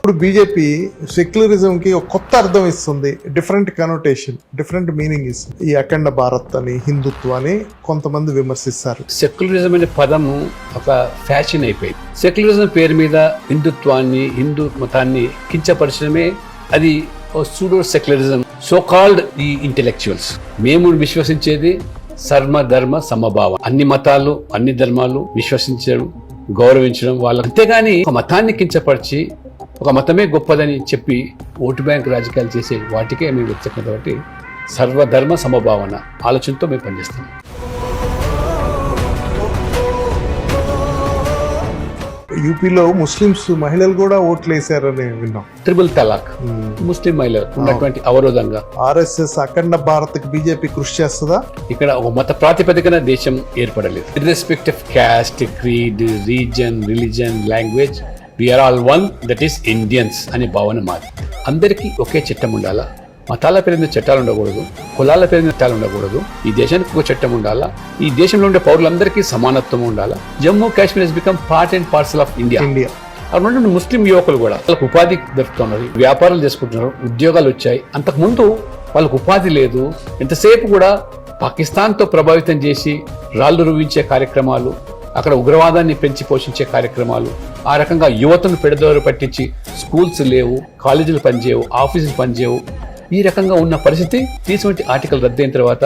ఇప్పుడు BJP secularism కి ఒక కొత్త అర్థం ఇస్తుంది, డిఫరెంట్ కనోటేషన్, డిఫరెంట్ మీనింగ్ ఇస్తుంది. ఈ అఖండ భారత్ అని, హిందుత్వాన్ని కొంతమంది విమర్శిస్తారు. సెక్యులరిజం అనే పదము ఒక ఫ్యాషన్ అయిపోయింది. సెక్యులరిజం పేరు మీద హిందుత్వాన్ని, హిందూ మతాన్ని కించపరచడమే అది సూడో సెక్యులరిజం. సో కాల్డ్ ఈ ఇంటెలెక్చువల్స్. మేము విశ్వసించేది సర్వధర్మ సమభావం, అన్ని మతాలు అన్ని ధర్మాలు విశ్వసించడం, గౌరవించడం వాళ్ళ. అంతేగాని ఒక మతాన్ని కించపరిచి ఒక మతమే గొప్పదని చెప్పి ఓటు బ్యాంక్ రాజకీయాలు చేసే వాటికే మేము వ్యతిరేకం. కాబట్టి సర్వధర్మ సమభావన ఆలోచనతో మేము పనిచేస్తాం. యూపీలో ముస్లిమ్స్ మహిళలు కూడా ఓట్లు వేశారని విన్నాం. ట్రిపుల్ తలాక్ ముస్లిం మహిళలు ఉన్నటువంటి అవరోధంగా ఆర్ఎస్ఎస్ అఖండ భారత్ కి బీజేపీ కృషి చేస్తుందా? ఇక్కడ ఒక మత ప్రాతిపదికన దేశం ఏర్పడలేదు. Irrespective of caste, creed, region, religion, language, we are all one, that is Indians అనే భావన మాది. అందరికీ ఒకే చట్టం ఉండాలా, మతాల పేరు మీద చట్టాలు ఉండకూడదు, కులాల పేరు మీద చట్టాలు ఉండకూడదు. ఈ దేశానికి ఒక చట్టం ఉండాలా, ఈ దేశంలో ఉండే పౌరులందరికీ సమానత్వం ఉండాలా. Jammu Kashmir has become part and parcel of India. అక్కడ ముస్లిం యువకులు కూడా వాళ్ళకు ఉపాధి దొరుకుతున్నది, వ్యాపారాలు చేసుకుంటున్నారు, ఉద్యోగాలు వచ్చాయి. అంతకుముందు వాళ్ళకు ఉపాధి లేదు. ఎంతసేపు కూడా పాకిస్తాన్తో ప్రభావితం చేసి రాళ్లు రువించే కార్యక్రమాలు, అక్కడ ఉగ్రవాదాన్ని పెంచి పోషించే కార్యక్రమాలు, ఆ రకంగా యువతను పెడదోరు పట్టించి స్కూల్స్ లేవు, కాలేజీలు పనిచేయవు, ఆఫీసులు పనిచేయవు. ఈ రకంగా ఉన్న పరిస్థితి తీసువంటి ఆర్టికల్ రద్దయిన తర్వాత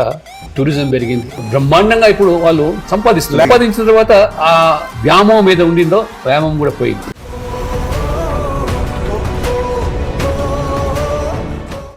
టూరిజం పెరిగింది బ్రహ్మాండంగా. ఇప్పుడు వాళ్ళు సంపాదించిన తర్వాత ఆ వ్యామోహం మీద ఉండిందో వ్యామోహం కూడా పోయింది.